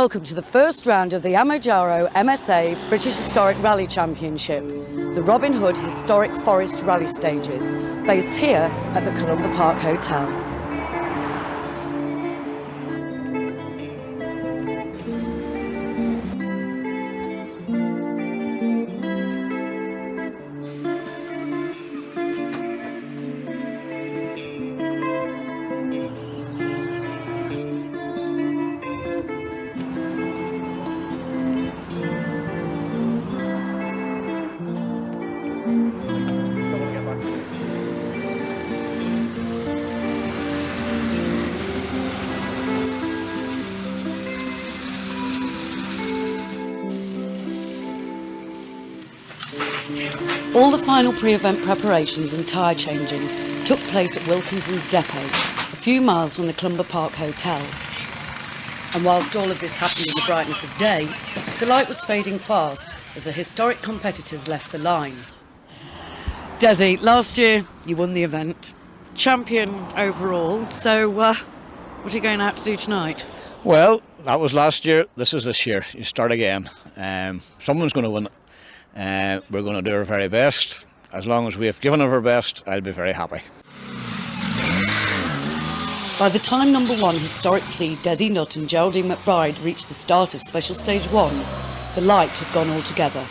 Welcome to the first round of the Amojaro MSA British Historic Rally Championship, the Robin Hood Historic Forest Rally Stages, based here at the Clumber Park Hotel. All the final pre-event preparations and tyre changing took place at Wilkinson's depot, a few miles from the Clumber Park Hotel. And whilst all of this happened in the brightness of day, the light was fading fast as the historic competitors left the line. Desi, last year you won the event, champion overall, so what are you going out to do tonight? Well, that was last year, this is this year, you start again. Someone's going to win. We're going to do our very best. As long as we have given our best, I'll be very happy. By the time number one historic seed Desi Nutt and Geraldine McBride reached the start of Special Stage 1, the light had gone altogether.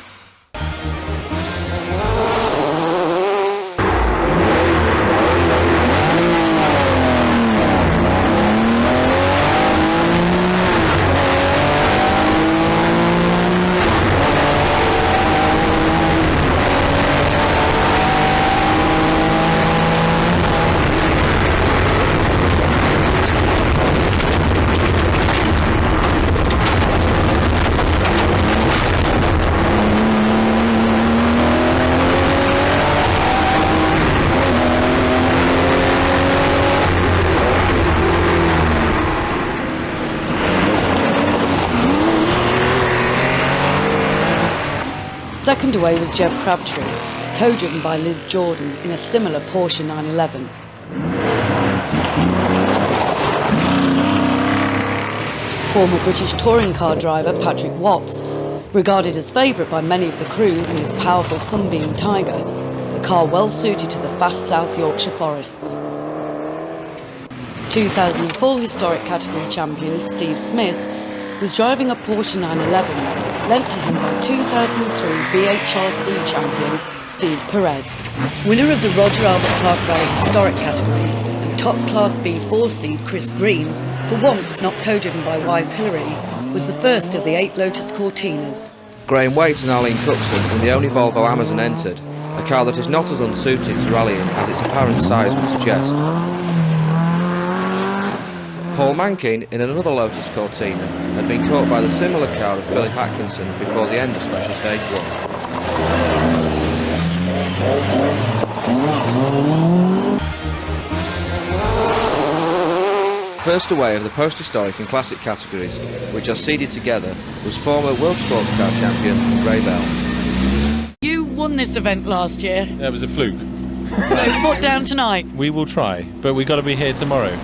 Second away was Jeff Crabtree, co-driven by Liz Jordan in a similar Porsche 911. Former British touring car driver Patrick Watts, regarded as favourite by many of the crews in his powerful Sunbeam Tiger, a car well suited to the fast South Yorkshire forests. 2004 historic category champion Steve Smith was driving a Porsche 911 lent to him by 2003 BHRC champion Steve Perez. Winner of the Roger Albert Clark Rally Historic category and top Class B 4-seed Chris Green, for once not co-driven by wife Hilary, was the first of the 8 Lotus Cortinas. Graham Waits and Arlene Cookson in the only Volvo Amazon entered, a car that is not as unsuited to rallying as its apparent size would suggest. Paul Mankin in another Lotus Cortina had been caught by the similar car of Philip Atkinson before the end of Special Stage 1. First away of the post-historic and classic categories, which are seeded together, was former World Sports Car champion Ray Bell. You won this event last year. That was a fluke. So put down tonight. We will try, but we've got to be here tomorrow.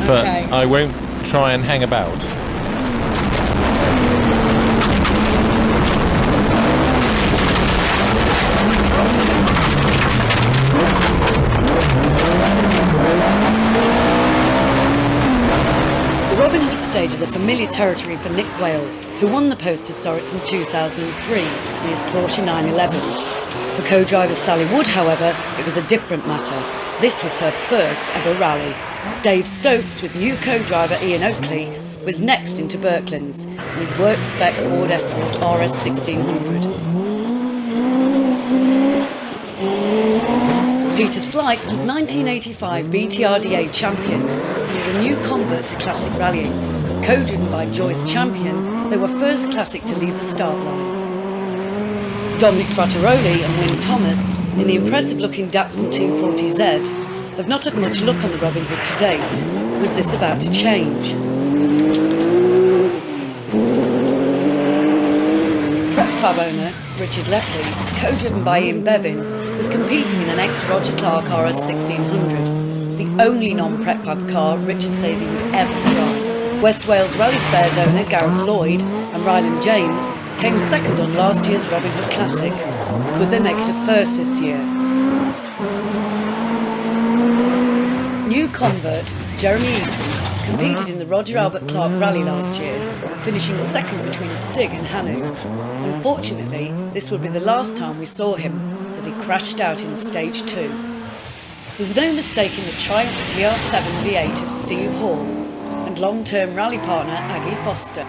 But Okay. I won't try and hang about. The Robin Hood stage is a familiar territory for Nick Whale, who won the post-historics in 2003 in his Porsche 911. For co-driver Sally Wood, however, it was a different matter. This was her first ever rally. Dave Stokes, with new co-driver Ian Oakley, was next into Birklands in his work-spec Ford Escort RS 1600. Peter Slikes was 1985 BTRDA champion and is a new convert to classic rallying. Co-driven by Joyce Champion, they were first classic to leave the start line. Dominic Frattaroli and Wynne Thomas, in the impressive-looking Datsun 240Z, have not had much luck on the Robin Hood to date. Was this about to change? Prep Fab owner Richard Lepley, co-driven by Ian Bevin, was competing in an ex-Roger Clark RS 1600, the only non-Prep Fab car Richard says he would ever drive. West Wales Rally Spares owner Gareth Lloyd and Ryland James came second on last year's Robin Hood Classic. Could they make it a first this year? New convert Jeremy Eason competed in the Roger Albert Clark Rally last year, finishing second between Stig and Hanu. Unfortunately, this would be the last time we saw him as he crashed out in stage 2. There's no mistaking the Triumph TR7 V8 of Steve Hall and long-term rally partner Aggie Foster.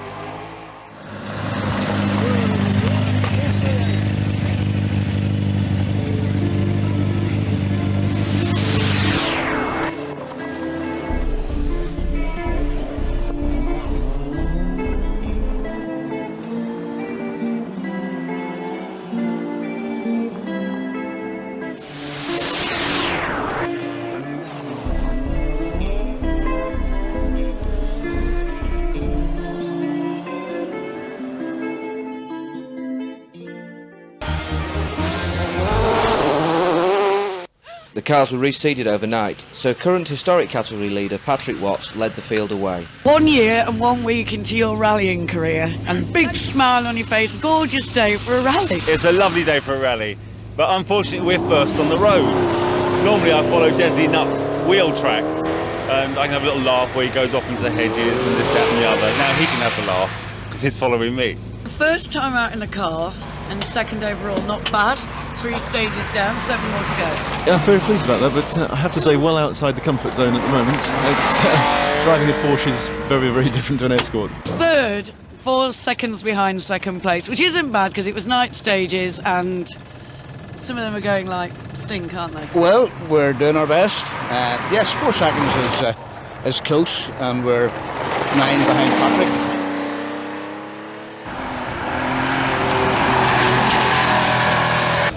The cars were reseeded overnight, so current historic category leader Patrick Watts led the field away. 1 year and 1 week into your rallying career, and big smile on your face, gorgeous day for a rally. It's a lovely day for a rally, but unfortunately we're first on the road. Normally I follow Desi Nutt's wheel tracks, and I can have a little laugh where he goes off into the hedges and this, that and the other. Now he can have the laugh, because he's following me. First time out in the car, and second overall, not bad. 3 stages down, 7 more to go. Yeah, I'm very pleased about that, but I have to say, well outside the comfort zone at the moment. It's, driving a Porsche is very, very different to an Escort. Third, 4 seconds behind second place, which isn't bad because it was night stages and some of them are going like stink, aren't they? Well, we're doing our best. Yes, 4 seconds is close, and we're 9 behind Patrick.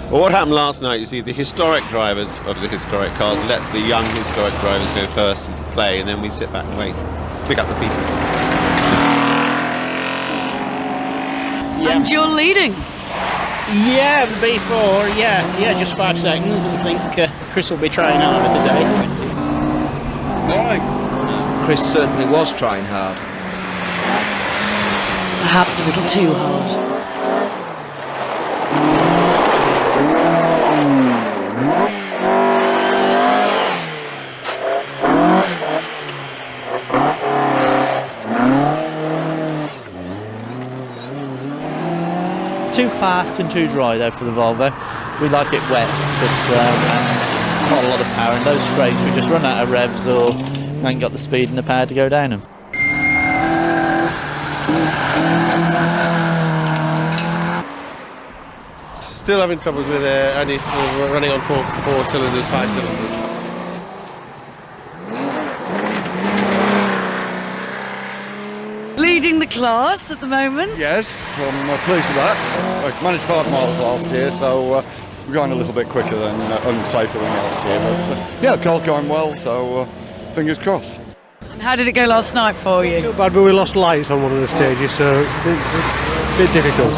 Well, what happened last night, you see, the historic drivers of the historic cars let the young historic drivers go first and play, and then we sit back and wait, pick up the pieces. Yeah. And you're leading. Yeah, the B4, yeah, just 5 seconds, and I think Chris will be trying harder today. Chris certainly was trying hard. Perhaps a little too hard. Too fast and too dry though for the Volvo. We like it wet because not a lot of power in those straights. We just run out of revs or ain't got the speed and the power to go down them. Still having troubles with only running on 4 cylinders, 5 cylinders. Leading the class at the moment. Yes, I'm pleased with that. I managed 5 miles last year, so we're going a little bit quicker than and safer than last year. But yeah, the car's going well, so fingers crossed. And how did it go last night for you? Not bad, but we lost lights on one of the stages, so a bit difficult.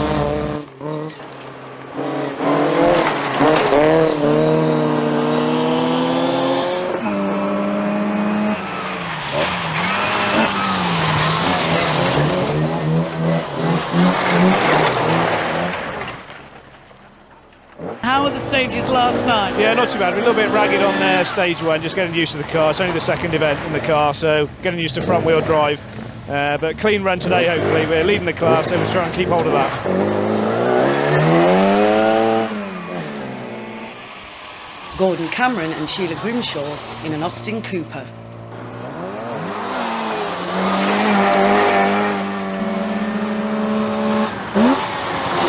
How were the stages last night? Yeah, not too bad. We're a little bit ragged on stage 1, just getting used to the car. It's only the second event in the car, so getting used to front wheel drive. But clean run today, hopefully. We're leading the class, so we'll try and keep hold of that. Gordon Cameron and Sheila Grimshaw in an Austin Cooper.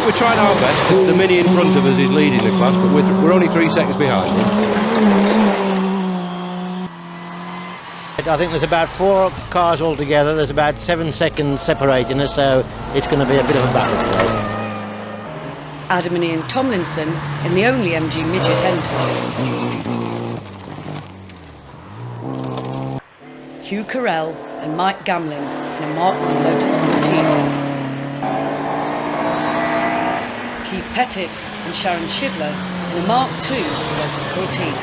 We're trying our best. The Mini in front of us is leading the class, but we're only 3 seconds behind him. I think there's about 4 cars altogether. There's about 7 seconds separating us, so it's going to be a bit of a battle today. Adam and Ian Tomlinson in the only MG midget entered. Hugh Carell and Mike Gamlin in a Mark I Lotus Cortina. Keith Pettit and Sharon Shivler in a Mark II Lotus Cortina.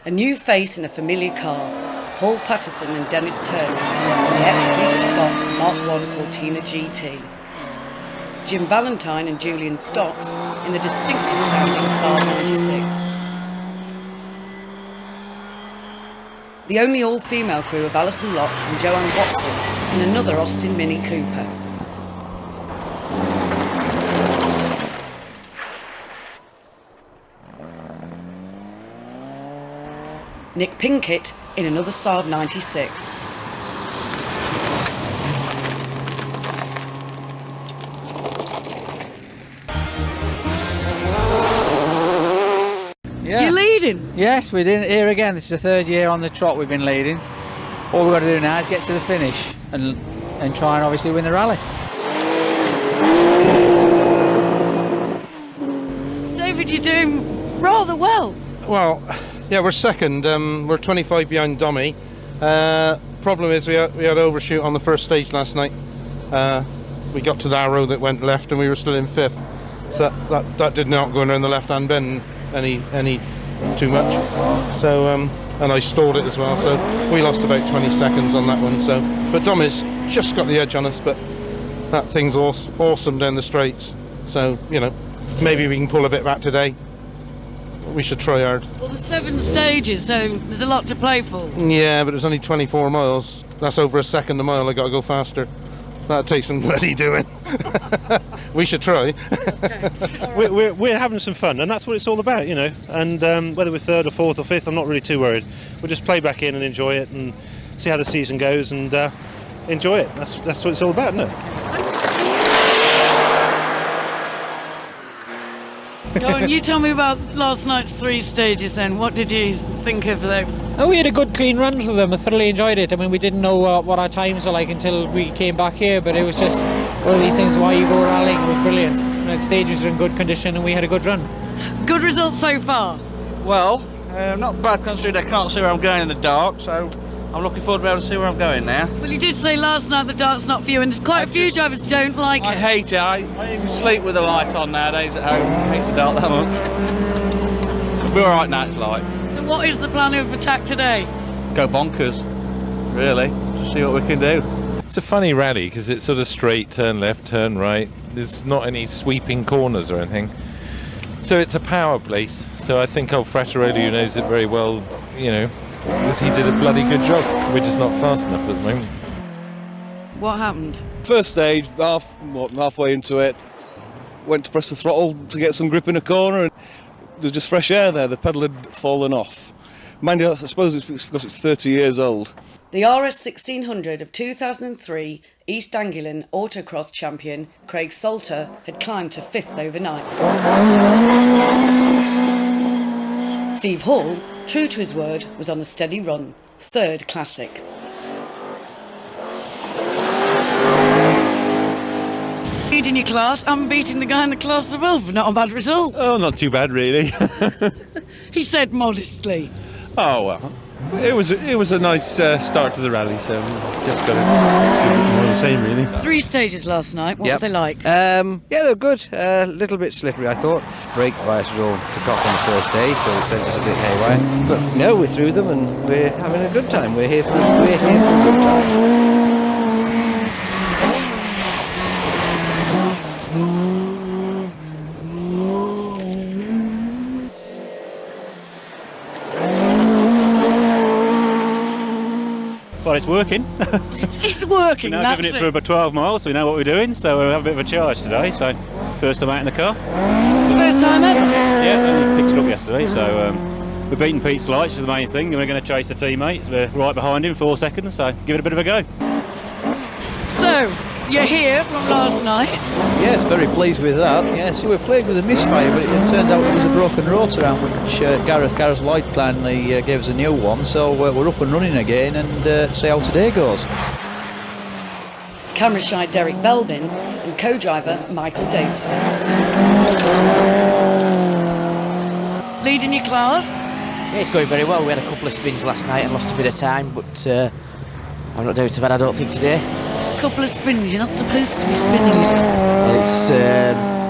A new face in a familiar car, Paul Patterson and Dennis Turner, and the ex-Peter Scott Mark 1 Cortina GT. Jim Valentine and Julian Stocks in the distinctive sounding Saab 96. The only all-female crew of Alison Locke and Joanne Watson in another Austin Mini Cooper. Nick Pinkett in another Saab 96. Yeah. You're leading? Yes, we're doing it here again. This is the third year on the trot we've been leading. All we've got to do now is get to the finish and try and obviously win the rally. David, you're doing rather well. Well, yeah, we're second. We're 25 behind Dommy. Problem is we had overshoot on the first stage last night. We got to the arrow that went left and we were still in fifth. So that did not go around the left-hand bend any too much. So and I stalled it as well. So we lost about 20 seconds on that one. So, but Dommy's just got the edge on us. But that thing's awesome down the straights. So maybe we can pull a bit back today. We should try hard. Well, there's 7 stages, so there's a lot to play for. Yeah, but it's only 24 miles. That's over a second a mile. I got to go faster. That takes some bloody doing. We should try. Okay. We're having some fun, and that's what it's all about, And whether we're third or fourth or fifth, I'm not really too worried. We'll just play back in and enjoy it, and see how the season goes, and enjoy it. That's what it's all about, isn't it? Go on, you tell me about last night's 3 stages then. What did you think of them? Oh, we had a good clean run through them. I thoroughly enjoyed it. I mean, we didn't know what our times were like until we came back here, but it was just one of these things why you go rallying. It was brilliant. The stages were in good condition and we had a good run. Good results so far? Well, not bad considering I can't see where I'm going in the dark, so I'm looking forward to be able to see where I'm going now. Well, you did say last night the dark's not for you, and there's quite a few drivers don't like it. I hate it. I even sleep with the light on nowadays at home. I hate the dark that much. We're alright now, it's light. So what is the plan of attack today? Go bonkers, really, to see what we can do. It's a funny rally because it's sort of straight, turn left, turn right. There's not any sweeping corners or anything. So it's a power place. So I think old Frattaroli, who knows it very well, because he did a bloody good job. We're just not fast enough at the moment. What happened? First stage, halfway into it, went to press the throttle to get some grip in a corner, and there was just fresh air there. The pedal had fallen off. Mind you, I suppose it's because it's 30 years old. The RS 1600 of 2003 East Anglian autocross champion Craig Salter had climbed to 5th overnight. Steve Hall, true to his word, was on a steady run, 3rd classic. Leading your class and beating the guy in the class above, not a bad result. Oh, not too bad really. He said modestly. Oh well, it was a nice start to the rally, so just got to do more of the same really. 3 stages last night. What were they like? Yeah, they were good. A little bit slippery, I thought. Brake bias was all to cock on the first day, so it sent us a bit haywire. But no, we're through them and we're having a good time. We're here for a good time. Well, it's working. It's working, We've now that's driven it it. for about 12 miles, so we know what we're doing, so we'll have a bit of a charge today, so first time out in the car. First time ever? Yeah, only picked it up yesterday, so we're beating Pete Slight, which is the main thing, and we're going to chase the teammates. We're right behind him, 4 seconds, so give it a bit of a go. So, you're here from last night? Yes, very pleased with that. Yeah, see, we're plagued with a misfire, but it turned out it was a broken rotor arm, which Gareth Lloyd kindly gave us a new one, so we're up and running again and see how today goes. Camera shy Derek Belbin and co-driver Michael Davison. Leading your class? Yeah, it's going very well. We had a couple of spins last night and lost a bit of time, but I'm not doing too bad, I don't think, today. Couple of spins, you're not supposed to be spinning. Well, it's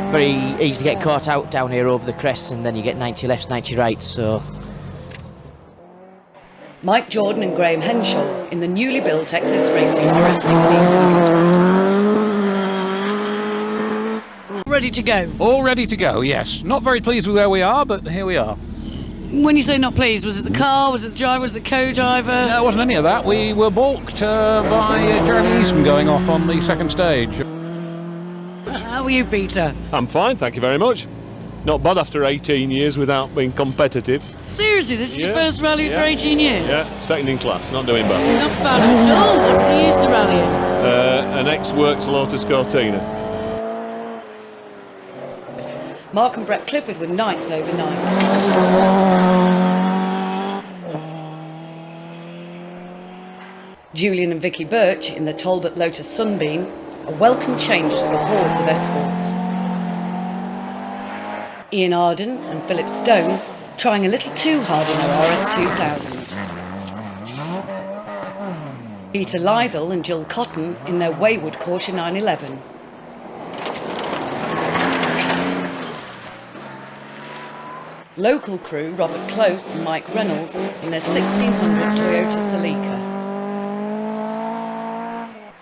very easy to get caught out down here over the crests, and then you get 90 lefts, 90 rights, so... Mike Jordan and Graham Henshaw in the newly built XS Racing RS1600. Ready to go? All ready to go, yes. Not very pleased with where we are, but here we are. When you say not pleased, was it the car, was it the driver, was it the co-driver? No, it wasn't any of that. We were balked by Jeremy Easton going off on the second stage. How are you, Peter? I'm fine, thank you very much. Not bad after 18 years without being competitive. Seriously, this is your first rally for 18 years? Yeah, second in class, not doing bad. Not bad at all. What did you use to rally in? An ex-works Lotus Cortina. Mark and Brett Clifford were 9th overnight. Julian and Vicky Birch in the Talbot Lotus Sunbeam, a welcome change to the hordes of escorts. Ian Arden and Philip Stone trying a little too hard in their RS2000. Peter Lythell and Jill Cotton in their wayward Porsche 911. Local crew Robert Close and Mike Reynolds in their 1600 Toyota Celica.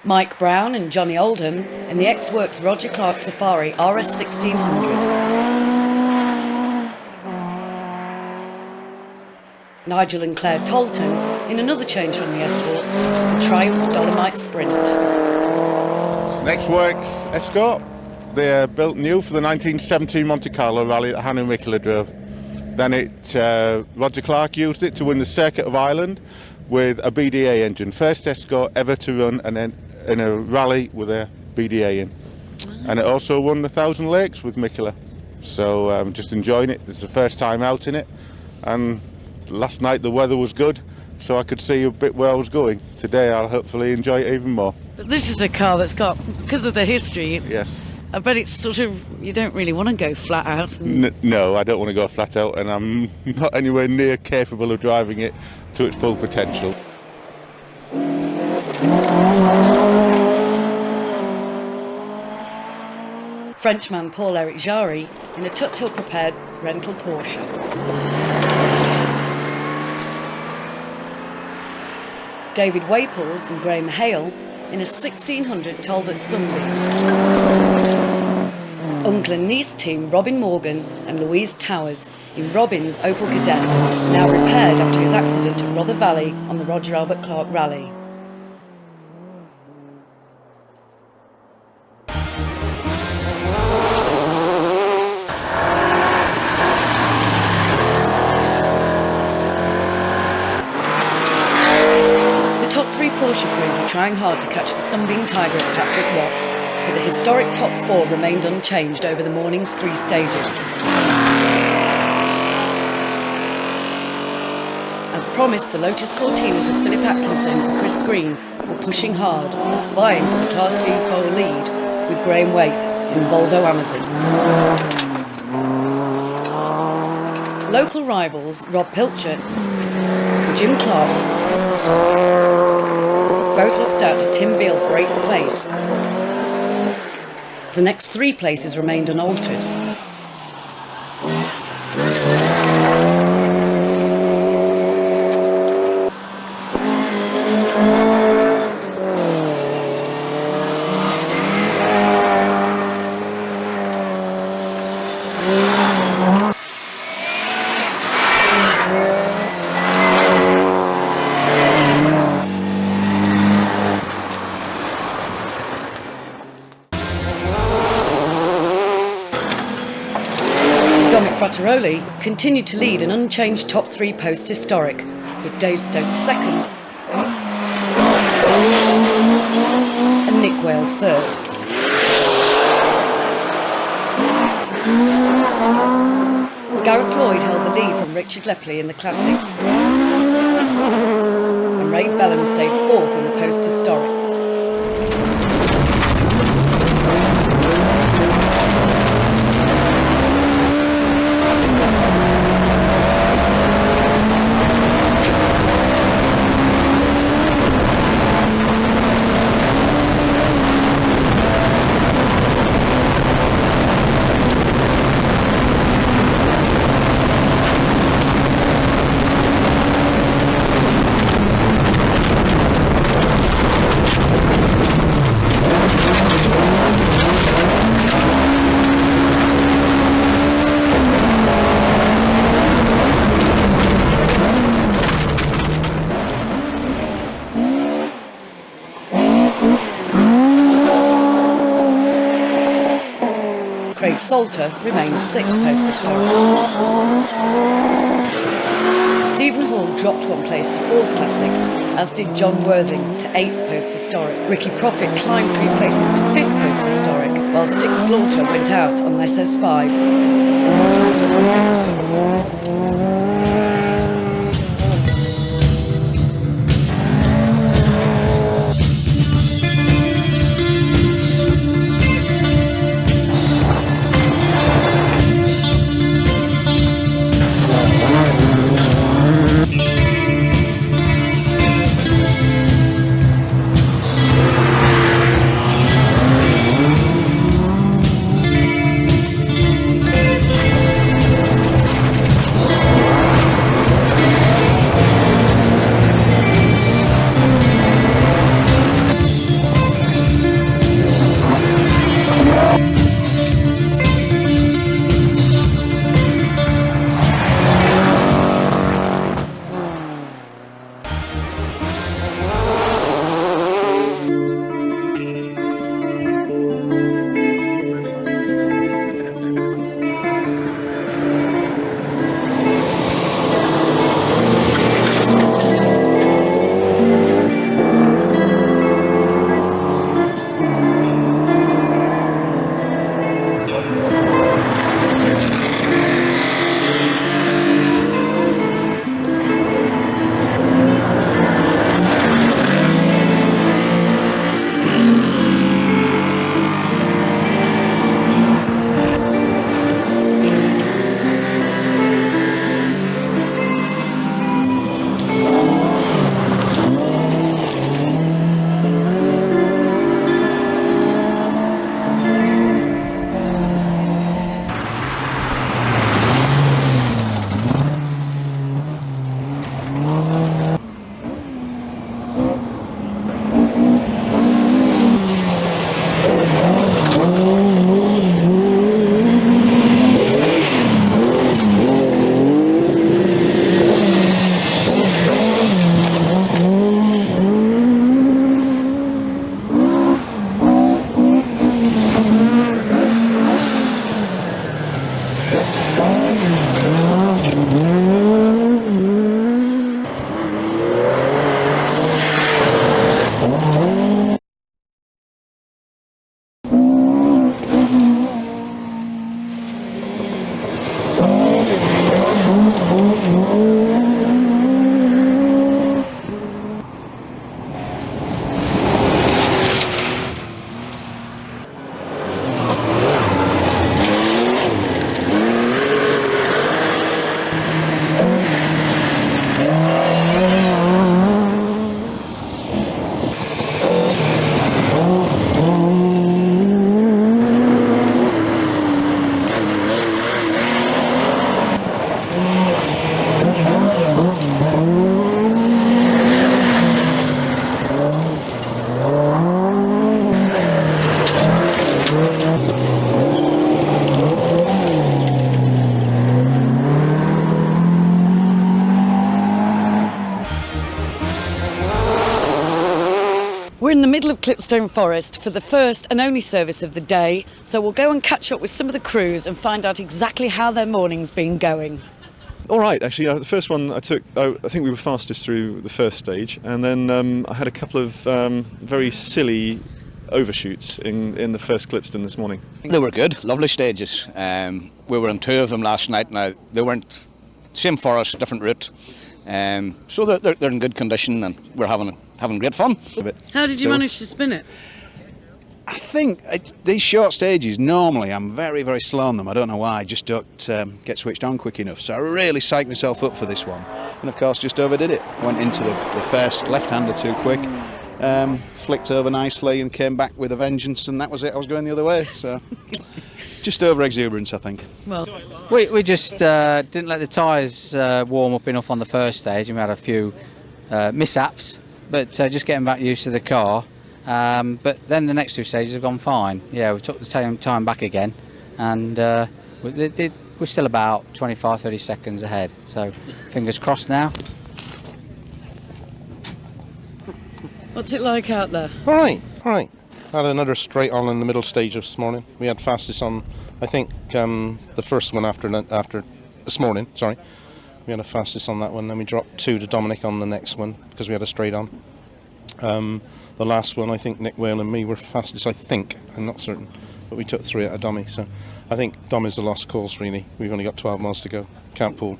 Mike Brown and Johnny Oldham in the ex-works Roger Clark Safari RS1600. Nigel and Claire Tolton in another change from the escorts, the Triumph Dolomite Sprint. Next works Escort. They're built new for the 1917 Monte Carlo rally that Han and Nicola drove. Then Roger Clark used it to win the Circuit of Ireland with a BDA engine. First Escort ever to run in a rally with a BDA in. And it also won the Thousand Lakes with Nicola. So I'm just enjoying it. It's the first time out in it. And last night the weather was good, so I could see a bit where I was going. Today I'll hopefully enjoy it even more. But this is a car that's got, because of the history, yes. I bet it's sort of, you don't really want to go flat out. No, I don't want to go flat out, and I'm not anywhere near capable of driving it to its full potential. Frenchman Paul-Eric Jarry in a Tuthill prepared rental Porsche. David Waples and Graham Hale in a 1600 Talbot Sunbeam. Uncle and niece team Robin Morgan and Louise Towers in Robin's Opel Kadett, now repaired after his accident at Rother Valley on the Roger Albert Clark Rally. The top three Porsche crews were trying hard to catch the Sunbeam Tiger of Patrick Watts, but the historic top four remained unchanged over the morning's 3 stages. As promised, the Lotus Cortinas of Philip Atkinson and Chris Green were pushing hard, vying for the Class B4 lead with Graham Waite in Volvo Amazon. Local rivals Rob Pilcher and Jim Clark both lost out to Tim Beale for 8th place. The next 3 places remained unaltered. Frattaroli continued to lead an unchanged top 3 post-historic, with Dave Stokes second and Nick Whale third. Gareth Lloyd held the lead from Richard Lepley in the Classics, and Ray Bellham stayed 4th in the post-historics. Salter remains 6th post historic. Stephen Hall dropped 1 place to 4th classic, as did John Worthing to 8th post historic. Ricky Profit climbed 3 places to 5th post historic, whilst Dick Slaughter went out on SS5. We're in the middle of Clipstone Forest for the first and only service of the day, so we'll go and catch up with some of the crews and find out exactly how their morning's been going. All right, actually, the first one I took, I think we were fastest through the first stage, and then I had a couple of very silly overshoots in the first Clipstone this morning. They were good, lovely stages. We were on 2 of them last night. Now, they weren't same forest, different route. So they're in good condition, and we're having great fun. How did you manage to spin it? I think these short stages, normally I'm very, very slow on them. I don't know why, I just don't get switched on quick enough. So I really psyched myself up for this one. And of course, just overdid it. Went into the first left-hander too quick, flicked over nicely and came back with a vengeance, and that was it. I was going the other way. So just over exuberance, I think. Well, we just didn't let the tyres warm up enough on the first stage, and we had a few mishaps, but just getting back used to the car. But then the next 2 stages have gone fine. Yeah, we took the time back again, and we're still about 25-30 seconds ahead. So fingers crossed now. What's it like out there? All right. Had another straight on in the middle stage this morning. We had fastest on, I think, the first one after this morning. Sorry, we had a fastest on that one. Then we dropped 2 to Dominic on the next one because we had a straight on. The last one, I think Nick Whale and me were fastest. I think, I'm not certain, but we took 3 out of Dommy. So I think Dommy's the lost cause really. We've only got 12 miles to go. Can't pull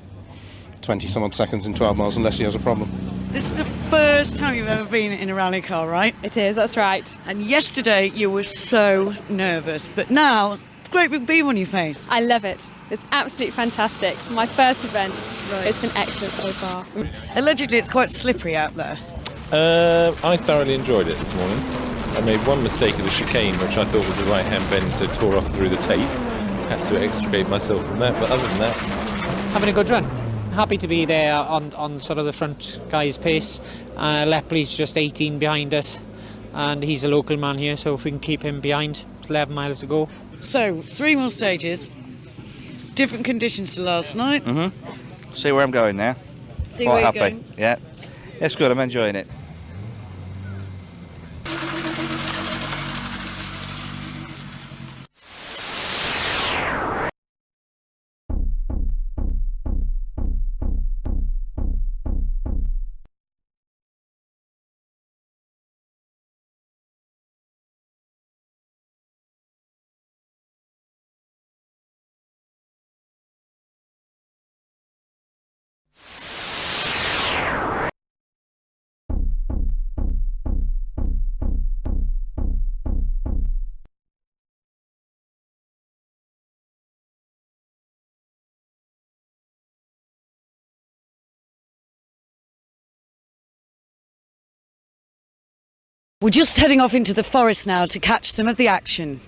20 some odd seconds in 12 miles unless he has a problem. This is the first time you've ever been in a rally car, right? It is, that's right. And yesterday you were so nervous, but now, great big beam on your face. I love it. It's absolutely fantastic. My first event, It's been excellent so far. Allegedly it's quite slippery out there. I thoroughly enjoyed it this morning. I made one mistake at the chicane, which I thought was a right-hand bend, so tore off through the tape. Had to extricate myself from that, but other than that... Having a good run. Happy to be there on sort of the front guy's pace. Lepley's just 18 behind us, and he's a local man here, so if we can keep him behind, it's 11 miles to go. So, 3 more stages, different conditions to last night. See where I'm going now. See Quite where you're happy. going. Yeah, it's good. I'm enjoying it. We're just heading off into the forest now to catch some of the action.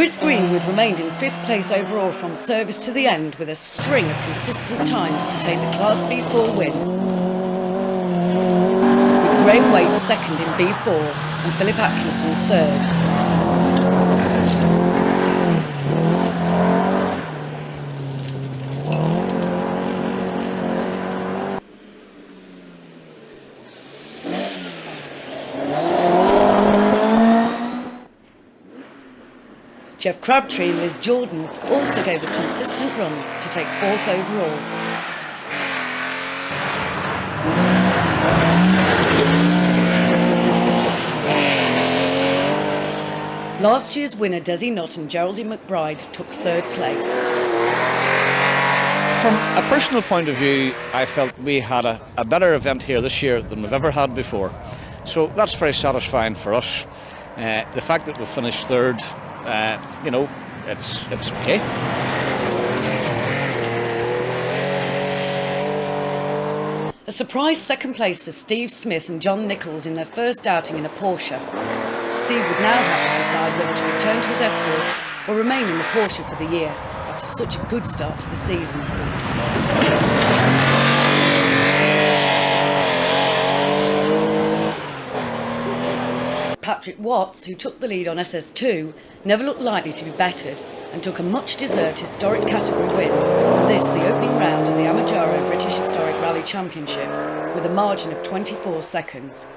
Chris Greenwood remained in 5th place overall from service to the end with a string of consistent times to take the Class B4 win. With Graham Wade 2nd in B4 and Philip Atkinson 3rd. Jeff Crabtree and Liz Jordan also gave a consistent run to take 4th overall. Last year's winner Desi Nutt and Geraldine McBride took 3rd place. From a personal point of view, I felt we had a better event here this year than we've ever had before. So that's very satisfying for us. The fact that we finished 3rd, you know, it's okay. A surprise 2nd place for Steve Smith and John Nichols in their first outing in a Porsche. Steve would now have to decide whether to return to his Escort or remain in the Porsche for the year after such a good start to the season. Patrick Watts, who took the lead on SS2, never looked likely to be bettered and took a much-deserved historic category win, this the opening round of the Amajaro British Historic Rally Championship, with a margin of 24 seconds.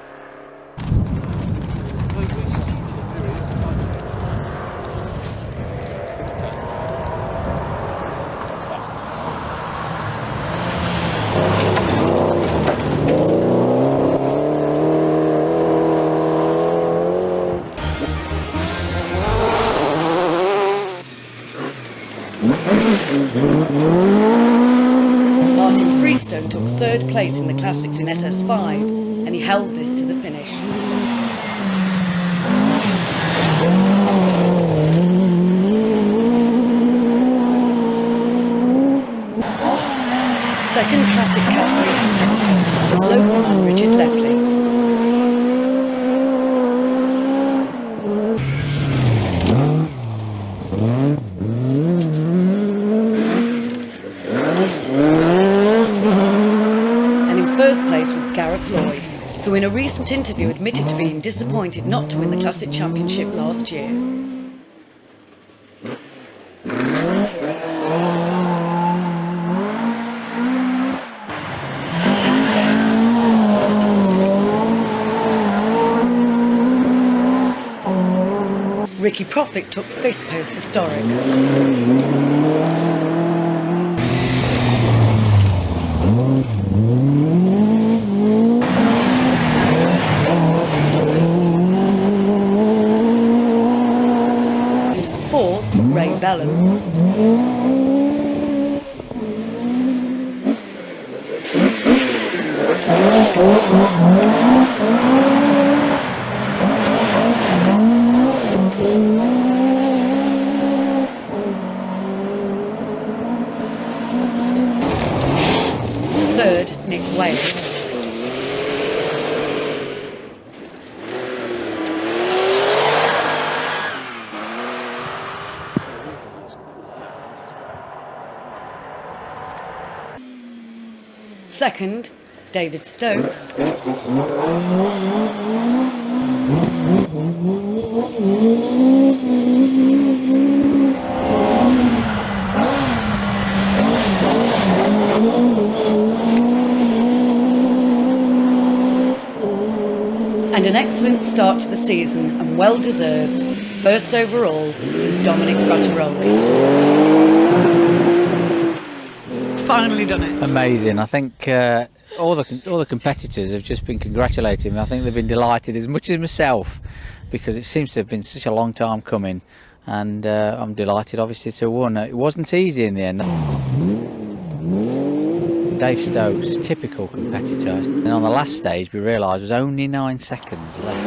Martin Freestone took 3rd place in the Classics in SS5 and he held this to the finish. Second Classic category competitor was local man Richard Lepley. Gareth Lloyd, who in a recent interview admitted to being disappointed not to win the Classic Championship last year. Ricky Profit took 5th post historic. 4th, Ray Bellum. 3rd, Nick Wade. Second, David Stokes. And an excellent start to the season and well deserved. 1st overall was Dominic Frattaroli. Finally done it. Amazing. I think all the competitors have just been congratulating me. I think they've been delighted as much as myself because it seems to have been such a long time coming, and I'm delighted obviously to have won. It wasn't easy in the end. Dave Stokes, typical competitor, and on the last stage we realised there was only 9 seconds left.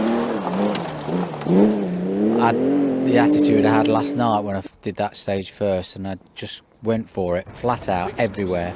I had the attitude I had last night when I did that stage first, and I just went for it flat out everywhere.